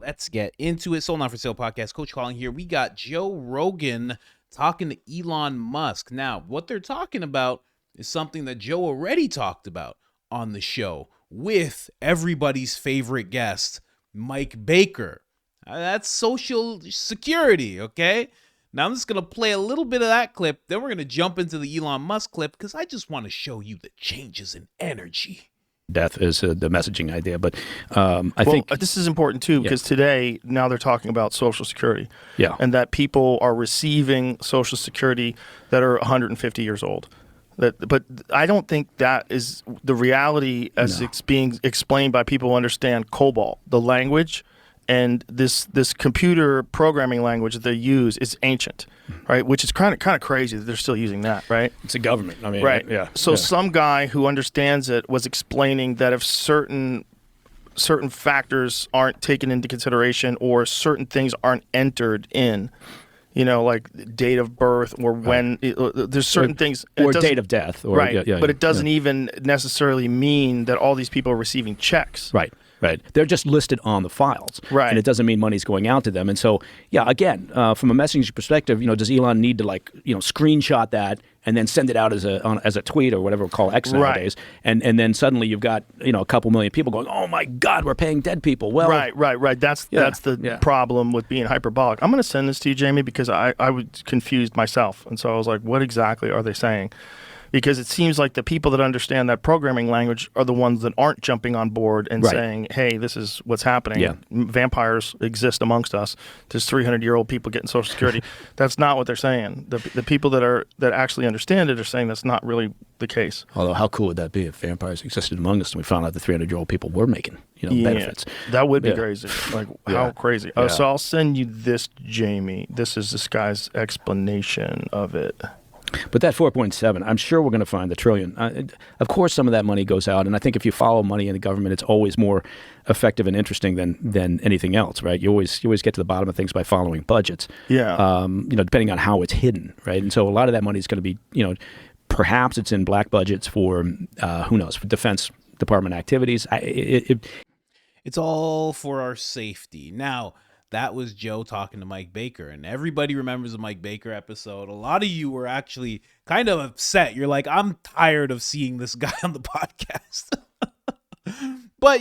Let's get into it. Sold Not For Sale podcast. Coach Colin here. We got Joe Rogan talking to Elon Musk. Now, what they're talking about is something that Joe already talked about on the show with everybody's favorite guest, Mike Baker. That's Social Security, okay? Now, I'm just going to play a little bit of that clip. Then we're going to jump into the Elon Musk clip because I just want to show you the changes in energy. Death is the messaging idea, but I think this is important too because today now they're talking about Social Security, and that people are receiving Social Security that are 150 years old. But I don't think that is the reality as it's being explained by people who understand COBOL, the language, and this computer programming language that they use is ancient, right? Which is kind of crazy that they're still using that, right? It's a government. I mean, right. Yeah. So some guy who understands it was explaining that if certain factors aren't taken into consideration or certain things aren't entered in, like date of birth or when there's certain things or date of death, or, right? But it doesn't even necessarily mean that all these people are receiving checks, right? Right. They're just listed on the files. Right. And it doesn't mean money's going out to them. And so, again, from a messaging perspective, does Elon need to screenshot that and then send it out as a tweet or whatever we call X nowadays? Right. And then suddenly you've got, a couple million people going, oh my God, we're paying dead people. Well, right. That's the problem with being hyperbolic. I'm going to send this to you, Jamie, because I was confused myself. And so I was like, what exactly are they saying? Because it seems like the people that understand that programming language are the ones that aren't jumping on board and saying, hey, this is what's happening. Yeah. Vampires exist amongst us. There's 300-year-old people getting Social Security. That's not what they're saying. The people that actually understand it are saying that's not really the case. Although how cool would that be if vampires existed among us and we found out the 300-year-old people were making benefits? That would be crazy. Like, how crazy. So I'll send you this, Jamie. This is this guy's explanation of it. But that 4.7, I'm sure we're going to find the trillion. Of course, some of that money goes out, and I think if you follow money in the government, it's always more effective and interesting than anything else, right? You always get to the bottom of things by following budgets. Yeah. Depending on how it's hidden, right? And so a lot of that money is going to be, perhaps it's in black budgets for who knows, for Defense Department activities. It's all for our safety. Now, that was Joe talking to Mike Baker, and everybody remembers the Mike Baker episode. A lot of you were actually kind of upset. You're like, I'm tired of seeing this guy on the podcast. But,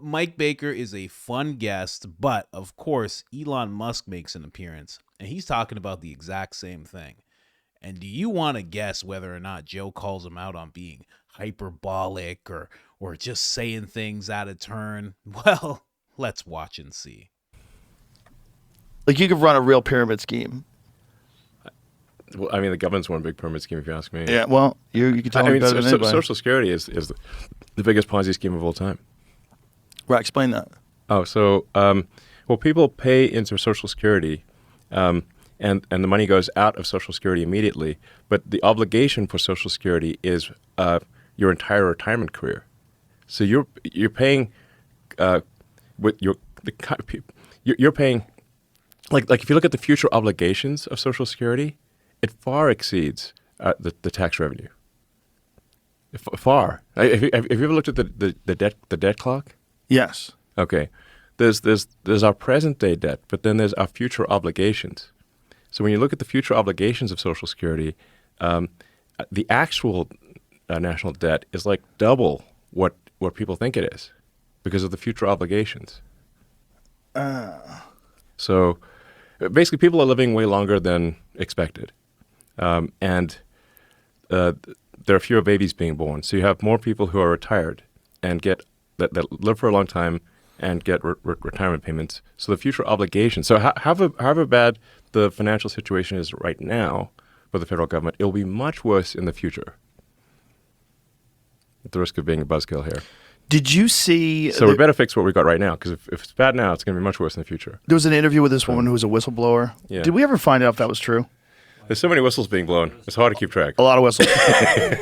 Mike Baker is a fun guest, but of course, Elon Musk makes an appearance, and he's talking about the exact same thing. And do you want to guess whether or not Joe calls him out on being hyperbolic or just saying things out of turn? Well, let's watch and see. Like, you could run a real pyramid scheme. Well, I mean, the government's one big pyramid scheme, if you ask me. Yeah, well, you can tell me better than anybody. Social Security is the biggest Ponzi scheme of all time. Right, explain that. Oh, so, people pay into Social Security, and the money goes out of Social Security immediately, but the obligation for Social Security is your entire retirement career. So you're paying you're paying. Like if you look at the future obligations of Social Security, it far exceeds the tax revenue. Far. Have you ever looked at the debt clock? Yes. Okay. There's our present day debt, but then there's our future obligations. So when you look at the future obligations of Social Security, the actual national debt is like double what people think it is because of the future obligations. So basically, people are living way longer than expected, and there are fewer babies being born. So you have more people who are retired and that live for a long time and get retirement payments. So the future obligations. So however bad the financial situation is right now for the federal government, it will be much worse in the future. At the risk of being a buzzkill here. Did you see... So we better fix what we got right now, because if it's bad now, it's going to be much worse in the future. There was an interview with this woman who was a whistleblower. Yeah. Did we ever find out if that was true? There's so many whistles being blown. It's hard to keep track. A lot of whistles.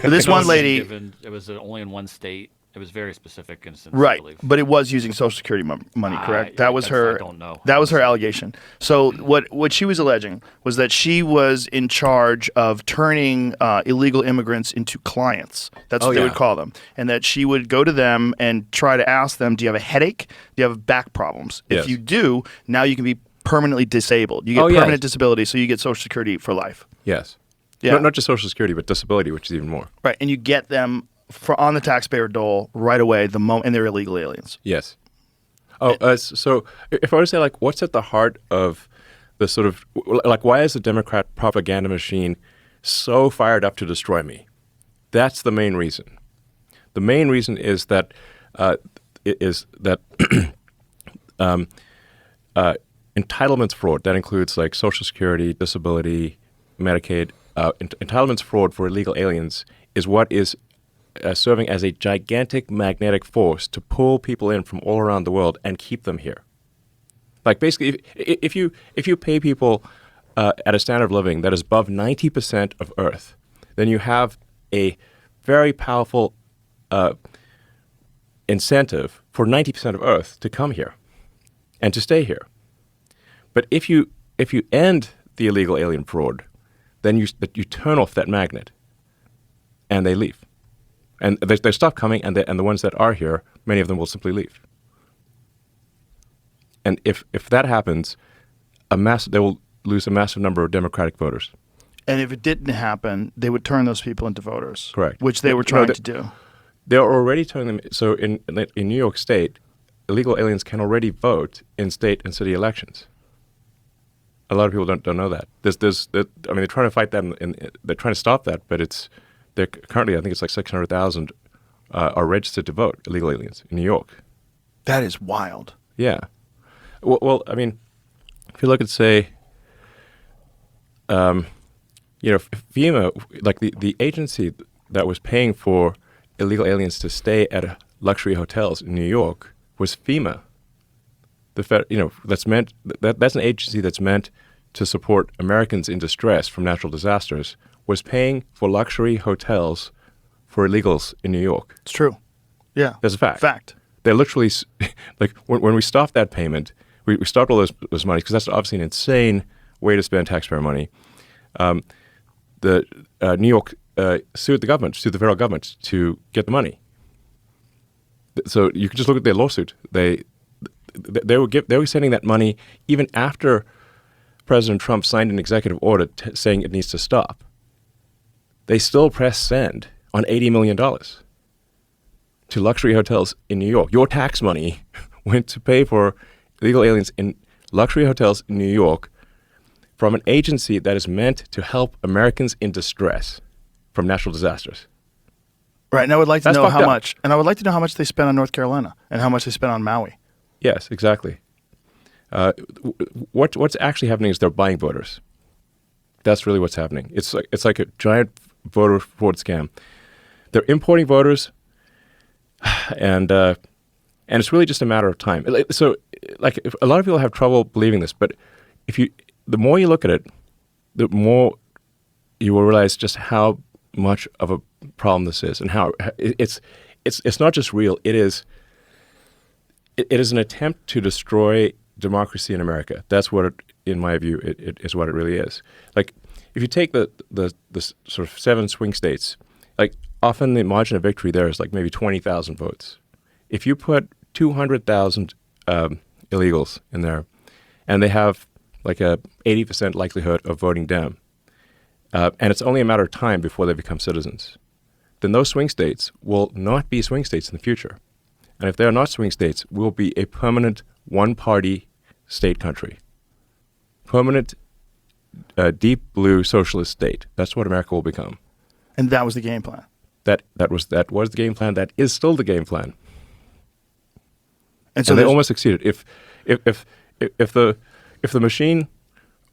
But this one lady... It was only in one state. It was very specific instance, Right, I believe. but it was using Social Security money, correct? That was her. I don't know. That was her allegation. So what she was alleging was that she was in charge of turning illegal immigrants into clients. That's what they would call them, and that she would go to them and try to ask them, "Do you have a headache? Do you have back problems? If you do, now you can be permanently disabled. You get permanent disability, so you get Social Security for life." Yes. Yeah. Not just Social Security, but disability, which is even more. Right, and you get them on the taxpayer dole right away the moment, and they're illegal aliens. Yes. So if I were to say, like, what's at the heart of the sort of, like, why is the Democrat propaganda machine so fired up to destroy me? That's the main reason. The main reason is that entitlements fraud, that includes like Social Security, disability, Medicaid, entitlements fraud for illegal aliens is what is serving as a gigantic magnetic force to pull people in from all around the world and keep them here. Like basically, if you pay people at a standard of living that is above 90% of Earth, then you have a very powerful incentive for 90% of Earth to come here and to stay here. But if you end the illegal alien fraud, then you turn off that magnet, and they leave. And they stop coming, and the ones that are here, many of them will simply leave. And if that happens, they will lose a massive number of Democratic voters. And if it didn't happen, they would turn those people into voters. Correct. Which they were trying to do. They're already turning them. So in New York State, illegal aliens can already vote in state and city elections. A lot of people don't know that. They're trying to fight that, and they're trying to stop that, but they're currently, I think it's like 600,000 are registered to vote, illegal aliens in New York. That is wild. Yeah. Well, I mean, if you look at, say, FEMA, like the agency that was paying for illegal aliens to stay at luxury hotels in New York was FEMA. That's an agency that's meant to support Americans in distress from natural disasters, was paying for luxury hotels for illegals in New York. It's true. Yeah. That's a fact. Fact. They literally, like, when we stopped that payment, we stopped all those money, because that's obviously an insane way to spend taxpayer money. The New York sued the federal government to get the money. So you can just look at their lawsuit. They were sending that money even after President Trump signed an executive order saying it needs to stop. They still press send on $80 million to luxury hotels in New York. Your tax money went to pay for illegal aliens in luxury hotels in New York from an agency that is meant to help Americans in distress from natural disasters. Right, and I would like to That's know fucked how up. much, and I would like to know how much they spent on North Carolina and how much they spent on Maui. Yes, exactly. What's actually happening is they're buying voters. That's really what's happening. It's like a giant voter fraud scam. They're importing voters, and it's really just a matter of time. So, like, a lot of people have trouble believing this, but the more you look at it, the more you will realize just how much of a problem this is, and how it's not just real. It is an attempt to destroy democracy in America. That's what, in my view, it is what it really is. Like, if you take the sort of 7 swing states, like, often the margin of victory there is like maybe 20,000 votes. If you put 200,000 illegals in there, and they have like a 80% likelihood of voting Dem, and it's only a matter of time before they become citizens, then those swing states will not be swing states in the future. And if they are not swing states, we'll be a permanent one-party state country. Permanent, deep blue socialist state. That's what America will become. And that was the game plan. That was the game plan. That is still the game plan. And so and they almost succeeded. If the machine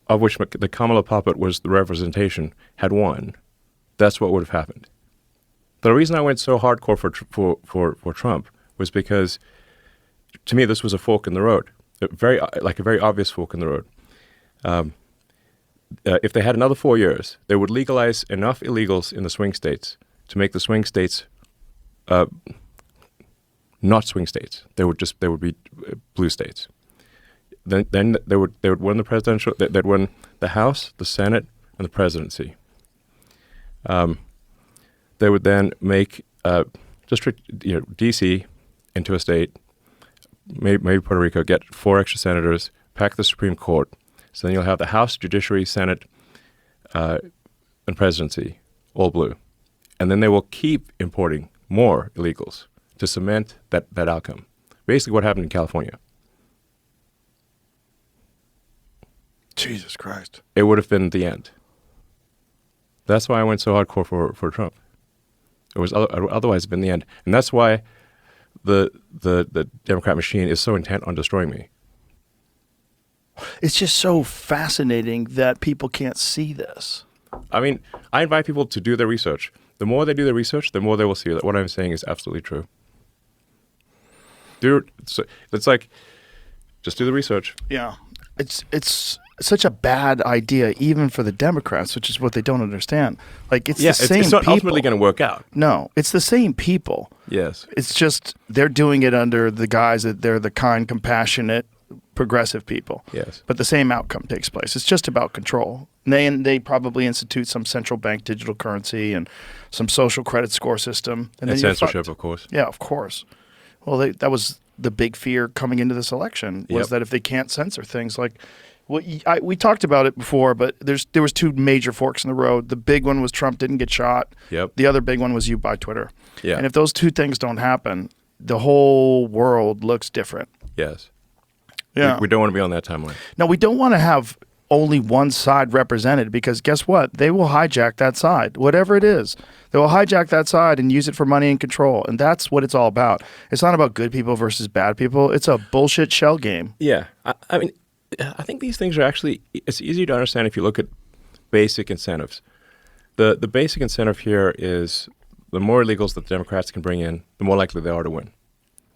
of which the Kamala puppet was the representation had won, that's what would have happened. The reason I went so hardcore for Trump was because, to me, this was a fork in the road, a very obvious fork in the road. If they had another 4 years, they would legalize enough illegals in the swing states to make the swing states not swing states. They would be blue states. Then they would win the presidential. They'd win the House, the Senate, and the presidency. They would then make district, D.C. into a state, maybe Puerto Rico, get 4 extra senators, pack the Supreme Court. So then you'll have the House, Judiciary, Senate, and presidency, all blue. And then they will keep importing more illegals to cement that outcome. Basically what happened in California. Jesus Christ. It would have been the end. That's why I went so hardcore for Trump. It was otherwise been the end. And that's why the Democrat machine is so intent on destroying me. It's just so fascinating that people can't see this. I mean, I invite people to do their research. The more they do their research, the more they will see that what I'm saying is absolutely true. It's like, just do the research. Yeah. It's such a bad idea, even for the Democrats, which is what they don't understand. Like, it's the same it's not people. ultimately going to work out. No, it's the same people. Yes. It's just they're doing it under the guise that they're the kind, compassionate, progressive people. Yes. But the same outcome takes place. It's just about control. And they probably institute some central bank digital currency and some social credit score system. And then censorship, of course. Yeah, of course. Well, that was the big fear coming into this election, was that if they can't censor things like – we talked about it before, but there was 2 major forks in the road. The big one was Trump didn't get shot. Yep. The other big one was you buy Twitter. Yeah. And if those 2 things don't happen, the whole world looks different. Yes. Yeah. We don't want to be on that timeline. No, we don't want to have only one side represented, because guess what? They will hijack that side, whatever it is. They will hijack that side and use it for money and control. And that's what it's all about. It's not about good people versus bad people. It's a bullshit shell game. Yeah. I mean, I think these things are actually, it's easy to understand if you look at basic incentives. The basic incentive here is the more illegals that the Democrats can bring in, the more likely they are to win.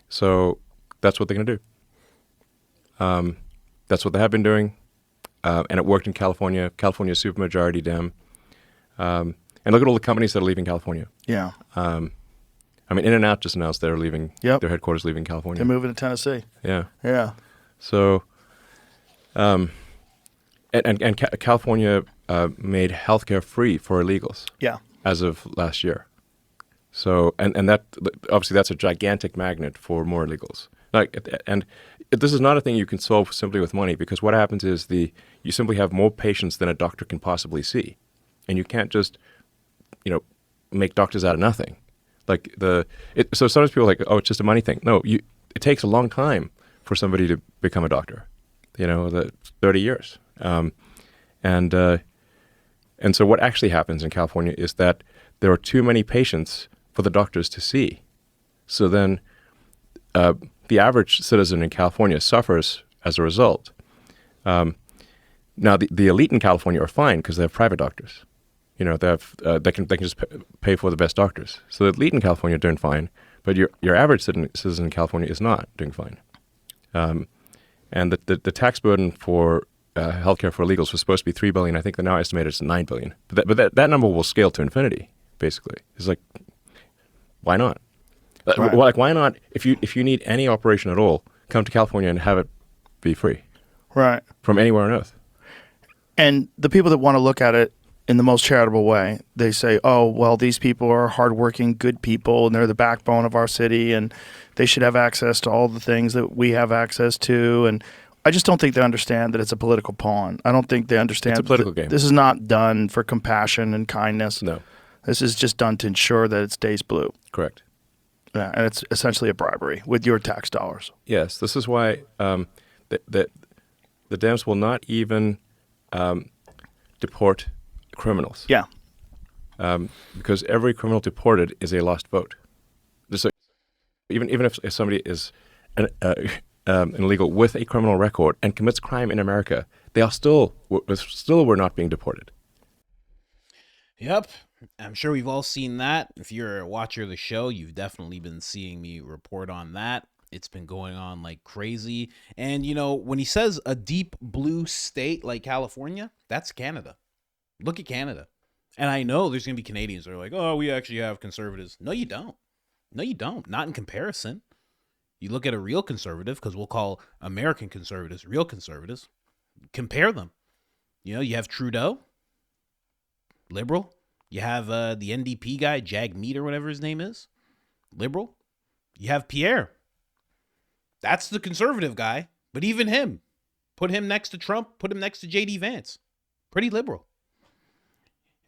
So that's what they're going to do. That's what they have been doing. And it worked in California. California's supermajority Dem. And look at all the companies that are leaving California. Yeah. I mean, In-N-Out just announced they're leaving, their headquarters leaving California. They're moving to Tennessee. Yeah. Yeah. So, and California made healthcare free for illegals. Yeah. As of last year. So, and that, obviously that's a gigantic magnet for more illegals. And this is not a thing you can solve simply with money, because what happens is you simply have more patients than a doctor can possibly see. And you can't just, make doctors out of nothing. So sometimes people are like, oh, it's just a money thing. No, it takes a long time for somebody to become a doctor, 30 years. And so what actually happens in California is that there are too many patients for the doctors to see. So then the average citizen in California suffers as a result. Now, the elite in California are fine because they have private doctors. They can just pay for the best doctors. So the elite in California are doing fine, but your average citizen in California is not doing fine. And the tax burden for healthcare for illegals was supposed to be $3 billion. I think they're now estimated it's $9 billion. But that number will scale to infinity. Basically, it's like, why not? Right. Why not? If you need any operation at all, come to California and have it be free. Right. From anywhere on earth. And the people that want to look at it in the most charitable way, they say, oh, well, these people are hardworking, good people, and they're the backbone of our city, and they should have access to all the things that we have access to. And I just don't think they understand that it's a political pawn. I don't think they understand it's a political game. This is not done for compassion and kindness. No. This is just done to ensure that it stays blue. Correct. Yeah, and it's essentially a bribery with your tax dollars. Yes, this is why the Dems will not even deport criminals. Yeah. Because every criminal deported is a lost vote. So even if somebody is an illegal with a criminal record and commits crime in America, they are still were not being deported. Yep. I'm sure we've all seen that. If you're a watcher of the show, you've definitely been seeing me report on that. It's been going on like crazy. And, when he says a deep blue state like California, that's Canada. Look at Canada. And I know there's going to be Canadians that are like, oh, we actually have conservatives. No, you don't. No, you don't. Not in comparison. You look at a real conservative, because we'll call American conservatives real conservatives. Compare them. You know, you have Trudeau, liberal. You have the NDP guy, Jagmeet or whatever his name is, liberal. You have Pierre. That's the conservative guy. But even him, put him next to Trump, put him next to J.D. Vance. Pretty liberal.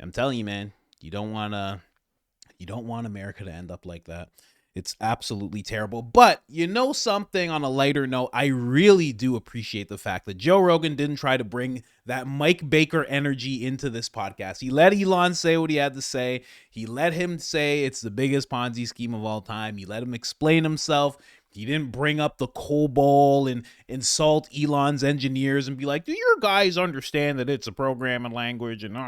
I'm telling you, man, you don't want America to end up like that. It's absolutely terrible. But you know something, on a lighter note, I really do appreciate the fact that Joe Rogan didn't try to bring that Mike Baker energy into this podcast. He let Elon say what he had to say. He let him say it's the biggest Ponzi scheme of all time. He let him explain himself. He didn't bring up the COBOL and insult Elon's engineers and be like, do your guys understand that it's a programming language? And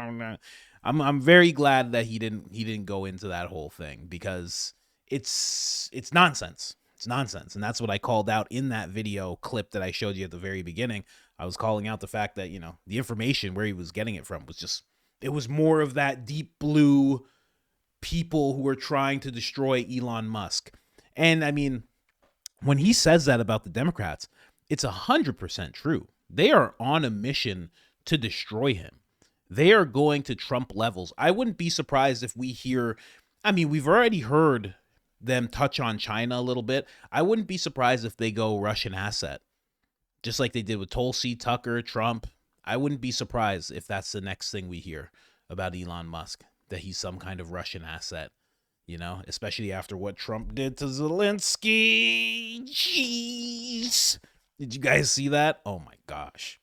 I'm very glad that he didn't go into that whole thing, because it's nonsense. It's nonsense. And that's what I called out in that video clip that I showed you at the very beginning. I was calling out the fact that, you know, the information where he was getting it from was just, it was more of that deep blue people who are trying to destroy Elon Musk. And I mean, when he says that about the Democrats, it's 100% true. They are on a mission to destroy him. They are going to Trump levels. I wouldn't be surprised if we hear, I mean, we've already heard them touch on China a little bit. I wouldn't be surprised if they go Russian asset, just like they did with Tulsi, Tucker, Trump. I wouldn't be surprised if that's the next thing we hear about Elon Musk, that he's some kind of Russian asset, you know, especially after what Trump did to Zelensky. Jeez. Did you guys see that? Oh my gosh.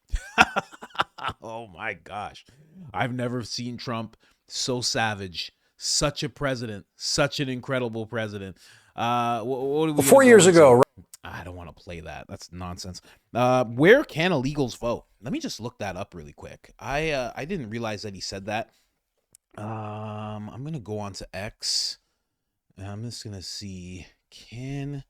Oh my gosh. I've never seen Trump so savage. Such a president, such an incredible president. What 4 years ago. I don't want to play that. That's nonsense. Where can illegals vote? Let me just look that up really quick. I didn't realize that he said that. I'm gonna go on to X. And I'm just gonna see, can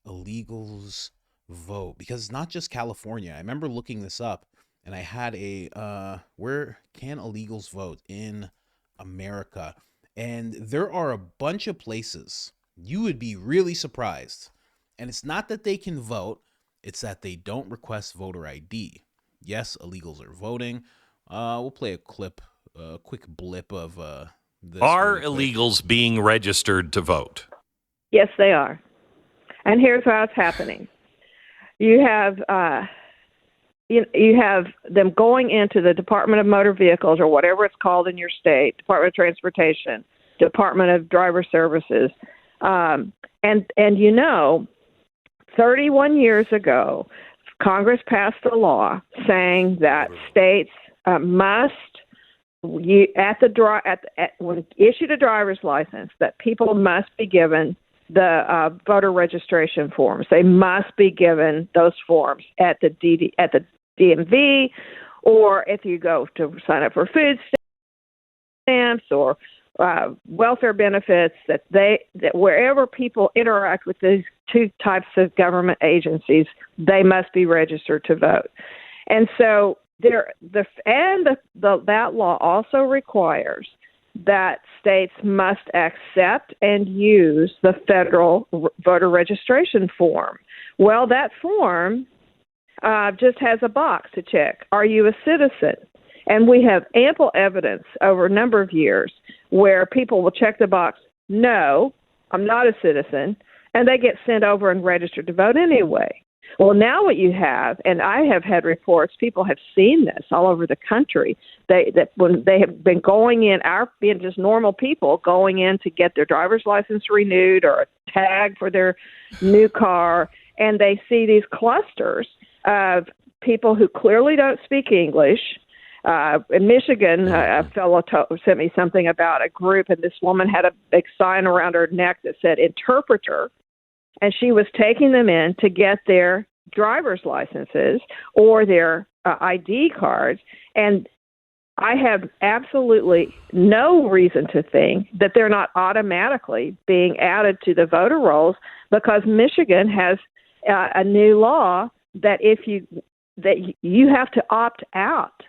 illegals vote? Because it's not just California. I remember looking this up, and I had a where can illegals vote in America? And there are a bunch of places. You would be really surprised. And it's not that they can vote, it's that they don't request voter ID. Yes, illegals are voting. We'll play a clip, a quick blip of this. Are illegals being registered to vote? Yes, they are. And here's how it's happening. You have you have them going into the Department of Motor Vehicles, or whatever it's called in your state, Department of Transportation, Department of Driver Services, and you know, 31 years ago, Congress passed a law saying that states must, when issued a driver's license, that people must be given the voter registration forms. They must be given those forms at the DMV, or if you go to sign up for food stamps or welfare benefits, that wherever people interact with these two types of government agencies, they must be registered to vote. And so that law also requires that states must accept and use the federal voter registration form. Well, that form just has a box to check. Are you a citizen? And we have ample evidence over a number of years where people will check the box, no, I'm not a citizen, and they get sent over and registered to vote anyway. Well, now what you have, and I have had reports, people have seen this all over the country, that when they have been going in, being just normal people going in to get their driver's license renewed or a tag for their new car, and they see these clusters of people who clearly don't speak English. In Michigan, a fellow sent me something about a group, and this woman had a big sign around her neck that said interpreter, and she was taking them in to get their driver's licenses or their ID cards. And I have absolutely no reason to think that they're not automatically being added to the voter rolls, because Michigan has a new law that you have to opt out.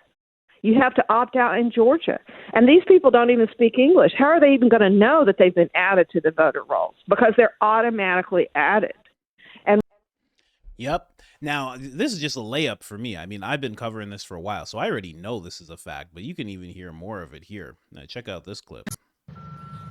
You have to opt out in Georgia. And these people don't even speak English. How are they even going to know that they've been added to the voter rolls? Because they're automatically added. Yep. Now, this is just a layup for me. I mean, I've been covering this for a while, so I already know this is a fact, but you can even hear more of it here. Now, check out this clip.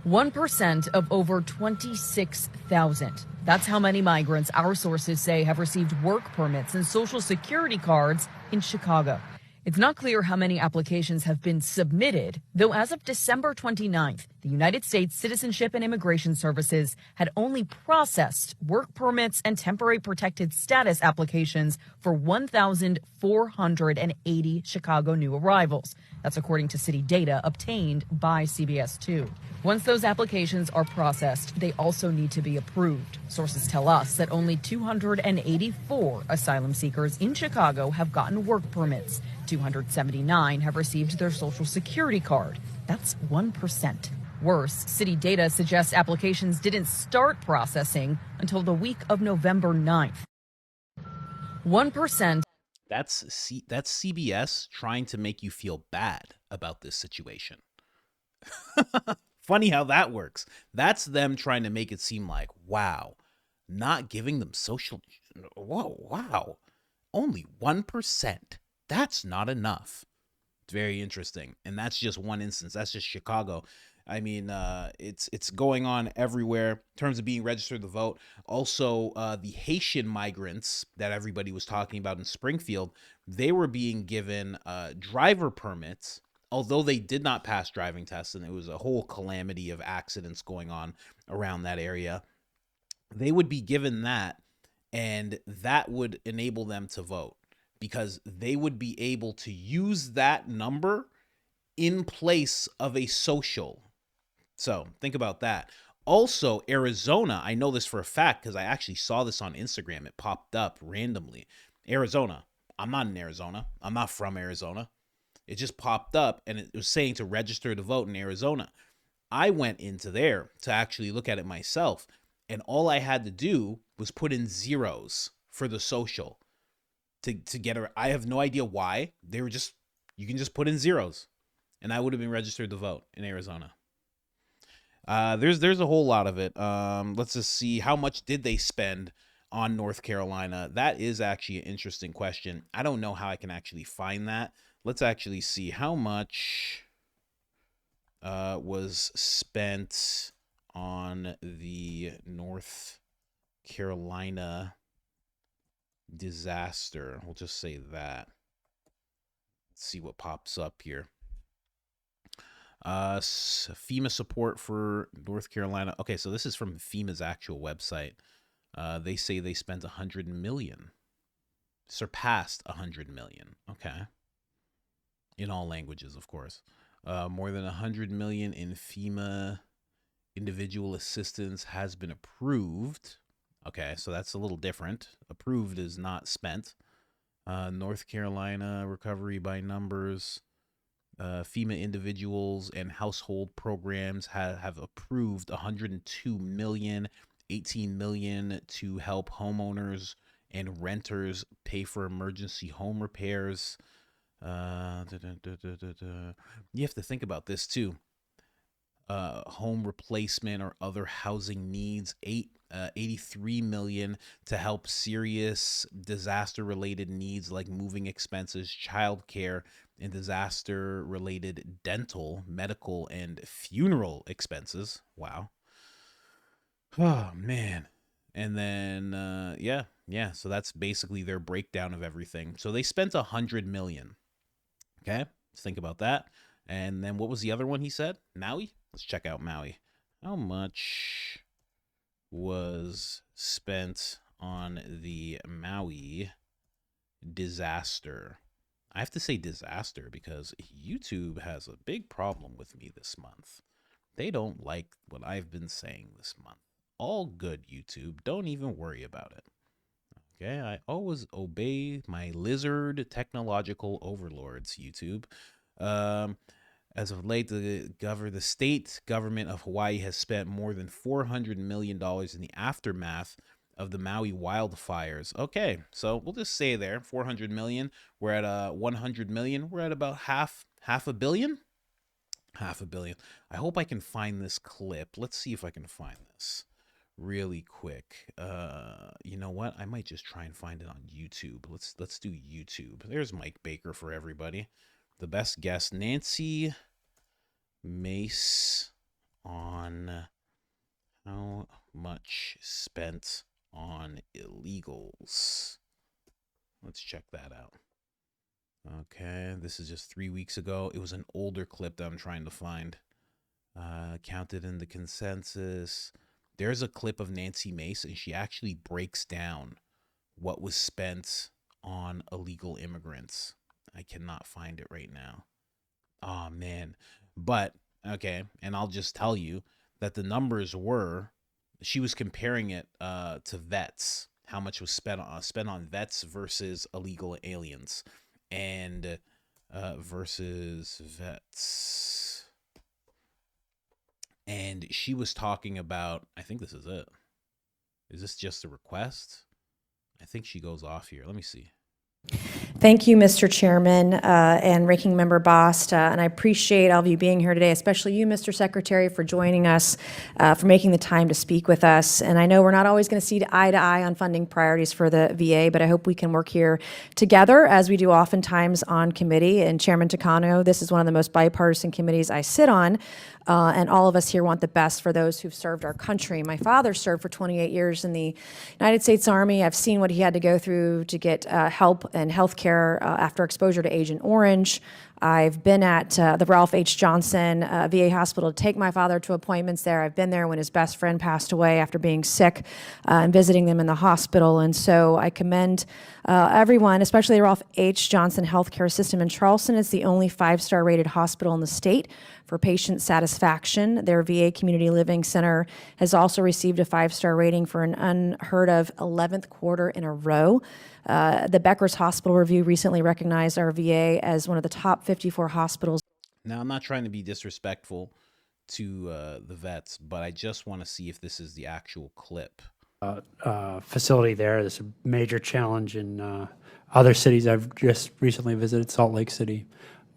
1% of over 26,000. That's how many migrants our sources say have received work permits and Social Security cards in Chicago. It's not clear how many applications have been submitted, though as of December 29th, the United States Citizenship and Immigration Services had only processed work permits and temporary protected status applications for 1,480 Chicago new arrivals. That's according to city data obtained by CBS2. Once those applications are processed, they also need to be approved. Sources tell us that only 284 asylum seekers in Chicago have gotten work permits. 279 have received their Social Security card. That's 1%. Worse, city data suggests applications didn't start processing until the week of November 9th. 1%. That's CBS trying to make you feel bad about this situation. Funny how that works. That's them trying to make it seem like, wow, not giving them social. Whoa, wow, only 1%. That's not enough. It's very interesting. And that's just one instance. That's just Chicago. I mean, it's going on everywhere in terms of being registered to vote. Also, the Haitian migrants that everybody was talking about in Springfield, they were being given driver permits, although they did not pass driving tests, and it was a whole calamity of accidents going on around that area. They would be given that, and that would enable them to vote, because they would be able to use that number in place of a social. So think about that. Also, Arizona, I know this for a fact because I actually saw this on Instagram. It popped up randomly. Arizona. I'm not in Arizona. I'm not from Arizona. It just popped up and it was saying to register to vote in Arizona. I went into there to actually look at it myself, and all I had to do was put in zeros for the social. To get her, I have no idea why. They were just, you can just put in zeros, and I would have been registered to vote in Arizona. There's a whole lot of it. Let's just see, how much did they spend on North Carolina? That is actually an interesting question. I don't know how I can actually find that. Let's actually see how much was spent on the North Carolina disaster. We'll just say that. Let's see what pops up here. FEMA support for North Carolina. Okay, so this is from FEMA's actual website. They say they spent 100 million, surpassed 100 million. Okay, in all languages, of course. More than 100 million in FEMA individual assistance has been approved. Okay, so that's a little different. Approved is not spent. North Carolina recovery by numbers. FEMA individuals and household programs have approved 102 million, 18 million to help homeowners and renters pay for emergency home repairs. You have to think about this too. Home replacement or other housing needs, 83 million to help serious disaster related needs like moving expenses, childcare, and disaster related dental, medical, and funeral expenses. Wow. Oh man. And then yeah, so that's basically their breakdown of everything. So they spent 100 million. Okay, let's think about that. And then what was the other one he said? Maui? Let's check out Maui. How much was spent on the Maui disaster? I have to say disaster because YouTube has a big problem with me this month. They don't like what I've been saying this month. All good, YouTube. Don't even worry about it. Okay, I always obey my lizard technological overlords, YouTube. As of late, the state government of Hawaii has spent more than $400 million in the aftermath of the Maui wildfires. Okay, so we'll just say there, 400 million. We're at 100 million. We're at about half a billion. Half a billion. I hope I can find this clip. Let's see if I can find this really quick. You know what? I might just try and find it on YouTube. Let's do YouTube. There's Mike Baker for everybody. The best guest, Nancy Mace, on how much spent on illegals. Let's check that out. Okay, this is just 3 weeks ago. It was an older clip that I'm trying to find. Counted in the consensus. There's a clip of Nancy Mace, and she actually breaks down what was spent on illegal immigrants. I cannot find it right now. Oh, man. But, okay, and I'll just tell you that the numbers were, she was comparing it to vets, how much was spent on vets versus illegal aliens, and versus vets. And she was talking about, I think this is it. Is this just a request? I think she goes off here. Let me see. Thank you, Mr. Chairman and Ranking Member Bost, and I appreciate all of you being here today, especially you, Mr. Secretary, for joining us, for making the time to speak with us. And I know we're not always going to see eye to eye on funding priorities for the VA, but I hope we can work here together, as we do oftentimes on committee. And Chairman Takano, this is one of the most bipartisan committees I sit on, and all of us here want the best for those who've served our country. My father served for 28 years in the United States Army. I've seen what he had to go through to get help and health care after exposure to Agent Orange. I've been at the Ralph H. Johnson VA hospital to take my father to appointments there. I've been there when his best friend passed away after being sick and visiting them in the hospital. And so I commend everyone, especially the Ralph H. Johnson healthcare system in Charleston. It's the only 5-star rated hospital in the state for patient satisfaction. Their VA Community Living Center has also received a 5-star rating for an unheard of 11th quarter in a row. The Becker's Hospital Review recently recognized our VA as one of the top 54 hospitals. Now, I'm not trying to be disrespectful to the vets, but I just want to see if this is the actual clip. Facility there. There's a major challenge in other cities. I've just recently visited Salt Lake City,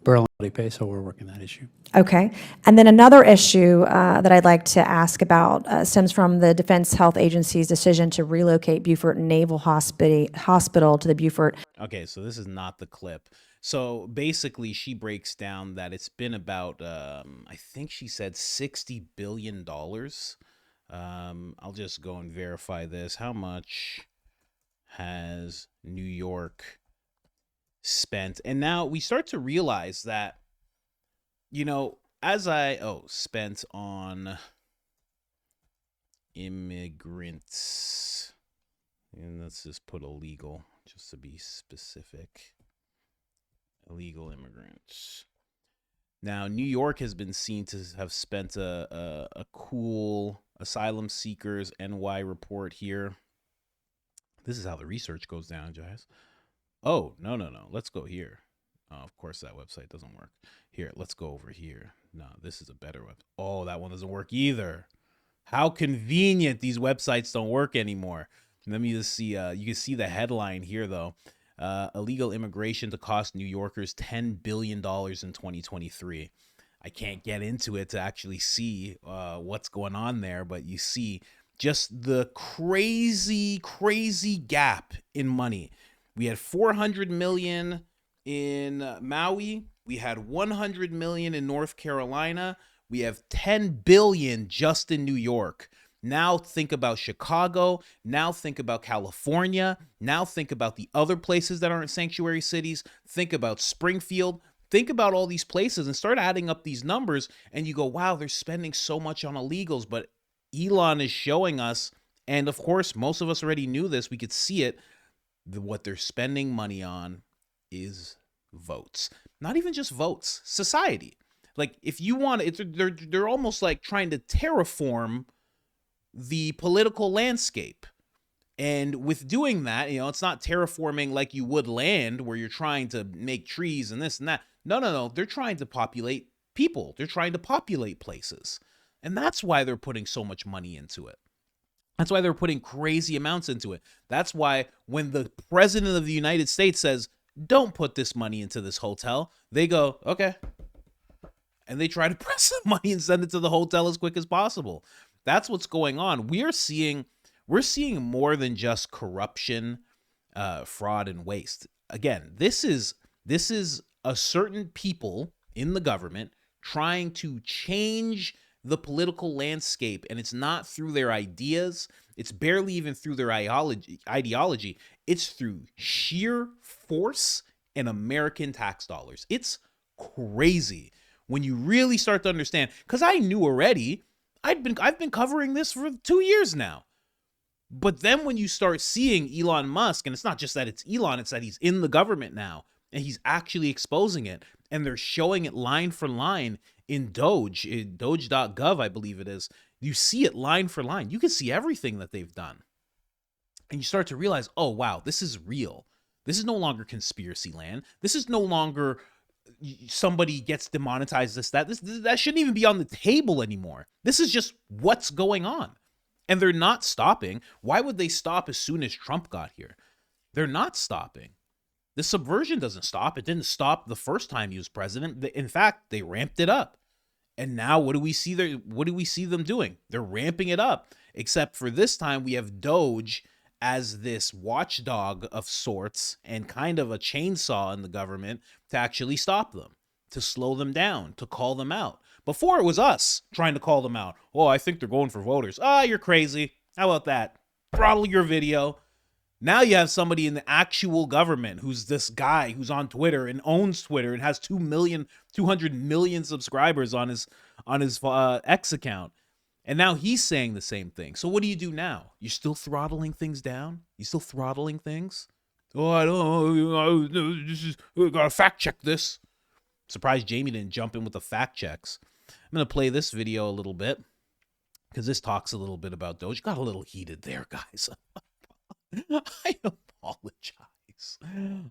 Berlin, so we're working that issue. Okay. And then another issue that I'd like to ask about stems from the Defense Health Agency's decision to relocate Beaufort Naval Hospital to the Beaufort. Okay, so this is not the clip. So basically, she breaks down that it's been about, I think she said $60 billion. I'll just go and verify this. How much has New York spent? And now we start to realize that, you know, spent on immigrants. And let's just put illegal, just to be specific. Illegal immigrants. Now, New York has been seen to have spent a cool asylum seekers NY report here. This is how the research goes down, guys. Oh, no. Let's go here. Oh, of course, that website doesn't work. Here, let's go over here. No, this is a better website. Oh, that one doesn't work either. How convenient these websites don't work anymore. Let me just see. You can see the headline here, though. Illegal immigration to cost New Yorkers $10 billion in 2023. I can't get into it to actually see what's going on there, but you see just the crazy gap in money. We had 400 million in Maui. We had 100 million in North Carolina. We have 10 billion just in New York. Now think about Chicago. Now think about California. Now think about the other places that aren't sanctuary cities. Think about Springfield. Think about all these places and start adding up these numbers, and you go, wow, they're spending so much on illegals. But Elon is showing us, and of course, most of us already knew this. We could see it. What they're spending money on is votes. Not even just votes, society. Like, if you want it, they're almost like trying to terraform the political landscape. And with doing that, you know, it's not terraforming like you would land where you're trying to make trees and this and that. No. They're trying to populate people. They're trying to populate places. And that's why they're putting so much money into it. That's why they're putting crazy amounts into it. That's why when the president of the United States says, don't put this money into this hotel, they go, okay. And they try to press the money and send it to the hotel as quick as possible. That's what's going on. We're seeing more than just corruption, fraud, and waste. Again, this is a certain people in the government trying to change the political landscape, and it's not through their ideas. It's barely even through their ideology. It's through sheer force and American tax dollars. It's crazy when you really start to understand, because I knew already. I've been covering this for 2 years now. But then when you start seeing Elon Musk, and it's not just that it's Elon, it's that he's in the government now, and he's actually exposing it, and they're showing it line for line in Doge, in doge.gov, I believe it is. You see it line for line. You can see everything that they've done. And you start to realize, oh, wow, this is real. This is no longer conspiracy land. This is no longer somebody gets demonetized, that shouldn't even be on the table anymore. This is just what's going on. And they're not stopping. Why would they stop as soon as Trump got here? They're not stopping. The subversion doesn't stop. It didn't stop the first time he was president. In fact, they ramped it up. And now what do we see them doing? They're ramping it up. Except for this time we have Doge as this watchdog of sorts and kind of a chainsaw in the government to actually stop them, to slow them down, to call them out. Before it was us trying to call them out. Oh, I think they're going for voters. Ah, you're crazy. How about that? Throttle your video. Now you have somebody in the actual government who's this guy who's on Twitter and owns Twitter and has 200 million subscribers on his X account. And now he's saying the same thing. So what do you do now? You're still throttling things down? You still throttling things? Oh, I don't know. We gotta fact check this. Surprised Jamie didn't jump in with the fact checks. I'm going to play this video a little bit because this talks a little bit about Doge. Got a little heated there, guys. I apologize.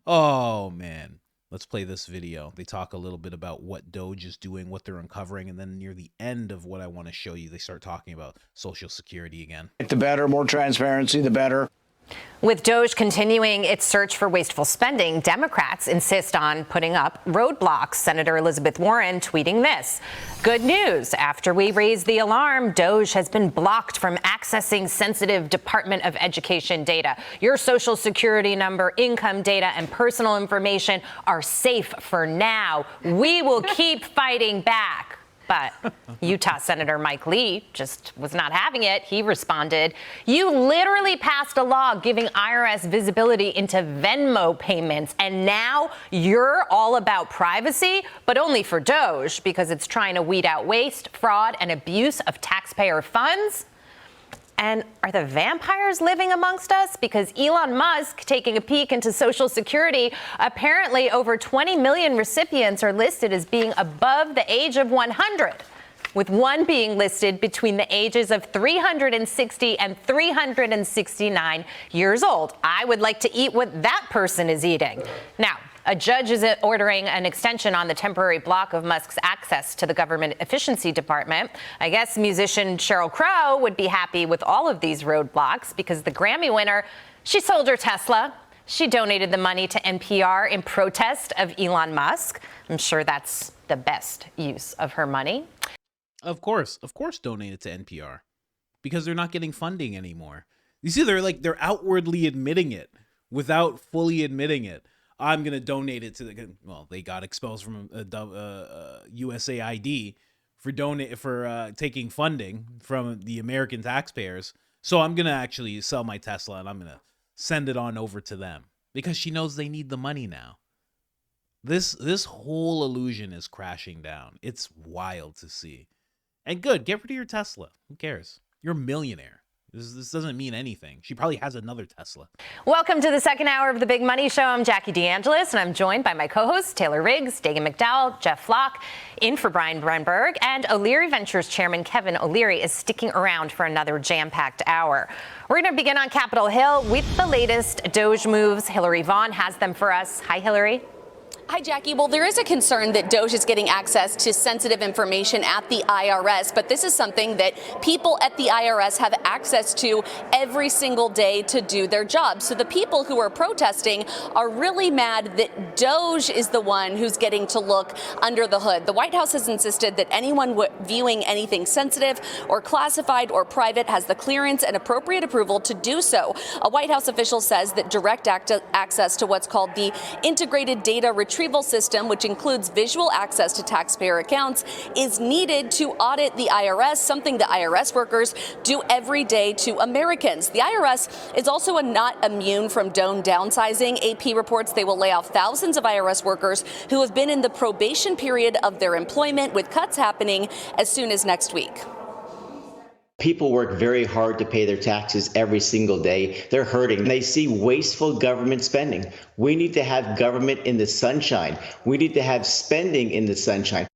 Oh, man. Let's play this video. They talk a little bit about what Doge is doing, what they're uncovering, and then near the end of what I want to show you, they start talking about Social Security again. The better, more transparency, the better. With Doge continuing its search for wasteful spending, Democrats insist on putting up roadblocks. Senator Elizabeth Warren tweeting this. Good news. After we raised the alarm, Doge has been blocked from accessing sensitive Department of Education data. Your Social Security number, income data, and personal information are safe for now. We will keep fighting back. But Utah Senator Mike Lee just was not having it. He responded, you literally passed a law giving IRS visibility into Venmo payments, and now you're all about privacy, but only for Doge because it's trying to weed out waste, fraud, and abuse of taxpayer funds. And are the vampires living amongst us? Because Elon Musk taking a peek into Social Security, apparently over 20 million recipients are listed as being above the age of 100, with one being listed between the ages of 360 and 369 years old. I would like to eat what that person is eating. Now, a judge is ordering an extension on the temporary block of Musk's access to the Government Efficiency Department. I guess musician Sheryl Crow would be happy with all of these roadblocks because the Grammy winner, she sold her Tesla. She donated the money to NPR in protest of Elon Musk. I'm sure that's the best use of her money. Of course, donate it to NPR because they're not getting funding anymore. You see, they're outwardly admitting it without fully admitting it. I'm going to donate it to they got exposed from USAID for taking funding from the American taxpayers. So I'm going to actually sell my Tesla and I'm going to send it on over to them because she knows they need the money now. This whole illusion is crashing down. It's wild to see. And good, get rid of your Tesla. Who cares? You're a millionaire. This doesn't mean anything. She probably has another Tesla. Welcome to the second hour of the Big Money Show. I'm Jackie DeAngelis, and I'm joined by my co-hosts Taylor Riggs, Dagan McDowell, Jeff Flock, in for Brian Brunberg, and O'Leary Ventures Chairman Kevin O'Leary is sticking around for another jam-packed hour. We're going to begin on Capitol Hill with the latest Doge moves. Hillary Vaughn has them for us. Hi, Hillary. Hi, Jackie. Well, there is a concern that Doge is getting access to sensitive information at the IRS, but this is something that people at the IRS have access to every single day to do their job. So the people who are protesting are really mad that Doge is the one who's getting to look under the hood. The White House has insisted that anyone viewing anything sensitive or classified or private has the clearance and appropriate approval to do so. A White House official says that direct access to what's called the Integrated Data Retrieval System, which includes visual access to taxpayer accounts, is needed to audit the IRS, something the IRS workers do every day to Americans. The IRS is also not immune from downsizing. AP reports they will lay off thousands of IRS workers who have been in the probation period of their employment, with cuts happening as soon as next week. People work very hard to pay their taxes every single day. They're hurting. They see wasteful government spending. We need to have government in the sunshine. We need to have spending in the sunshine.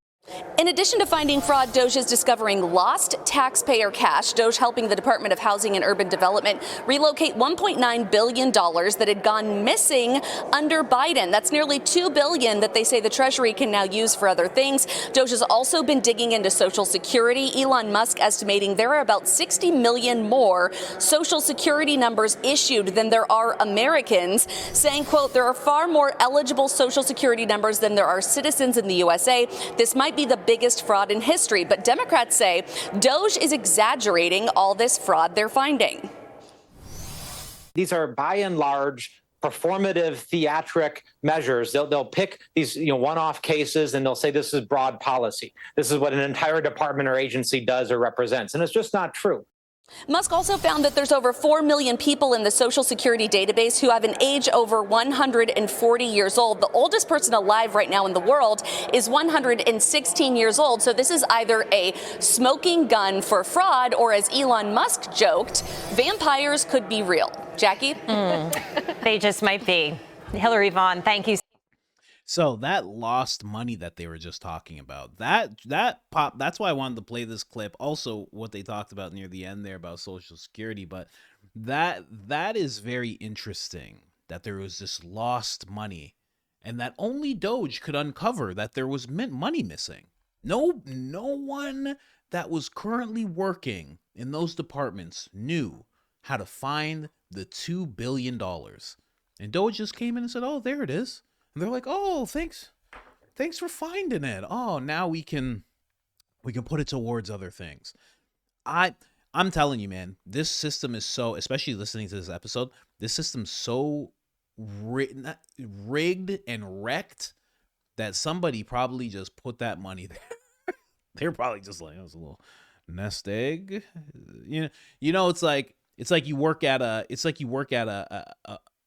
In addition to finding fraud, Doge is discovering lost taxpayer cash. Doge helping the Department of Housing and Urban Development relocate $1.9 billion that had gone missing under Biden. That's nearly $2 billion that they say the Treasury can now use for other things. Doge has also been digging into Social Security. Elon Musk estimating there are about 60 million more Social Security numbers issued than there are Americans, saying, quote, there are far more eligible Social Security numbers than there are citizens in the USA. This might be the biggest fraud in history, but Democrats say Doge is exaggerating all this fraud they're finding. These are by and large performative theatric measures. They'll pick these one-off cases and they'll say this is broad policy. This is what an entire department or agency does or represents, and it's just not true. Musk also found that there's over 4 million people in the Social Security database who have an age over 140 years old. The oldest person alive right now in the world is 116 years old. So this is either a smoking gun for fraud, or as Elon Musk joked, vampires could be real. Jackie? They just might be. Hillary Vaughn, thank you. So that lost money that they were just talking about, that pop, that's why I wanted to play this clip. Also, what they talked about near the end there about Social Security, but that is very interesting that there was this lost money and that only Doge could uncover that there was money missing. No one that was currently working in those departments knew how to find the $2 billion. And Doge just came in and said, oh, there it is. And they're like, oh, thanks for finding it. Oh, now we can put it towards other things. I'm telling you, man, this system is so, especially listening to this episode, this system's so rigged and wrecked that somebody probably just put that money there. They're probably just like, it was a little nest egg. You know, it's like you work at a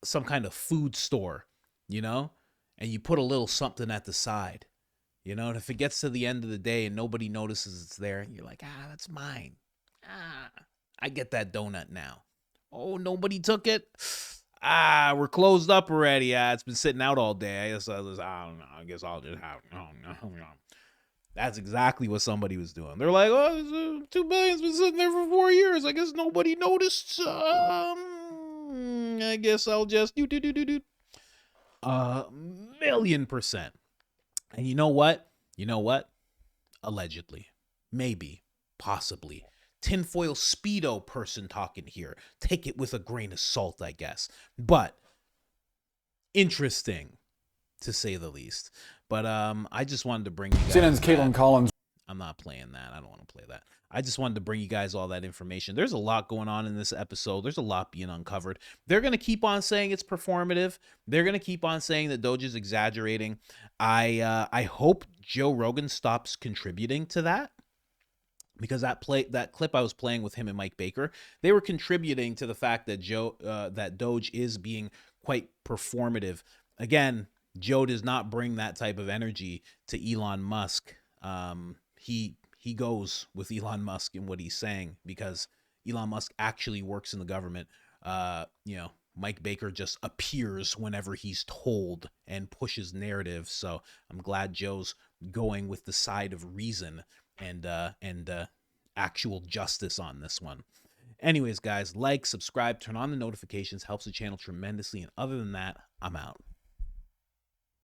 some kind of food store, you know? And you put a little something at the side, and if it gets to the end of the day and nobody notices it's there, you're like, that's mine. I get that donut now. Oh, nobody took it? We're closed up already. It's been sitting out all day. I don't know. I guess I'll just have it. No. That's exactly what somebody was doing. They're like, oh, $2 billion's been sitting there for 4 years. I guess nobody noticed. I guess I'll just do. 1,000,000%. And you know what? Allegedly, maybe, possibly. Tinfoil Speedo person talking here. Take it with a grain of salt, I guess. But interesting, to say the least. But I just wanted to bring you guys CNN's Caitlin Collins. I'm not playing that. I don't want to play that. I just wanted to bring you guys all that information. There's a lot going on in this episode. There's a lot being uncovered. They're going to keep on saying it's performative. They're going to keep on saying that Doge is exaggerating. I hope Joe Rogan stops contributing to that, because that clip I was playing with him and Mike Baker, they were contributing to the fact that that Doge is being quite performative. Again, Joe does not bring that type of energy to Elon Musk. He goes with Elon Musk in what he's saying, because Elon Musk actually works in the government. Mike Baker just appears whenever he's told and pushes narrative. So I'm glad Joe's going with the side of reason and actual justice on this one. Anyways, guys, like, subscribe, turn on the notifications, helps the channel tremendously. And other than that, I'm out.